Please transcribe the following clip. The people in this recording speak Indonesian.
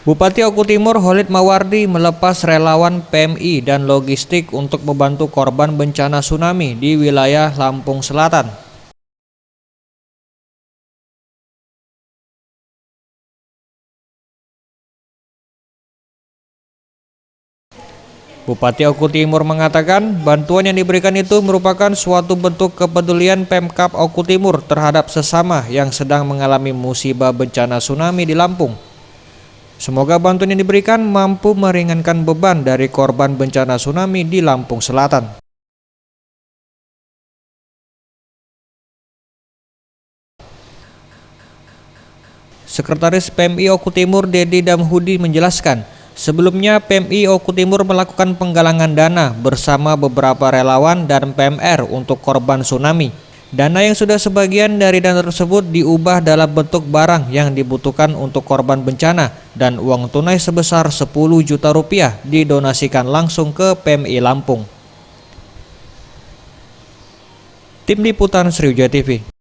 Bupati Oku Timur Khalid Mawardi melepas relawan PMI dan logistik untuk membantu korban bencana tsunami di wilayah Lampung Selatan. Bupati Oku Timur mengatakan bantuan yang diberikan itu merupakan suatu bentuk kepedulian Pemkab Oku Timur terhadap sesama yang sedang mengalami musibah bencana tsunami di Lampung. Semoga bantuan yang diberikan mampu meringankan beban dari korban bencana tsunami di Lampung Selatan. Sekretaris PMI Oku Timur Dedi Damhudi menjelaskan, sebelumnya PMI Oku Timur melakukan penggalangan dana bersama beberapa relawan dan PMR untuk korban tsunami. Dana yang sudah sebagian dari dana tersebut diubah dalam bentuk barang yang dibutuhkan untuk korban bencana dan uang tunai sebesar 10 juta rupiah didonasikan langsung ke PMI Lampung. Tim Liputan Sriwijaya TV.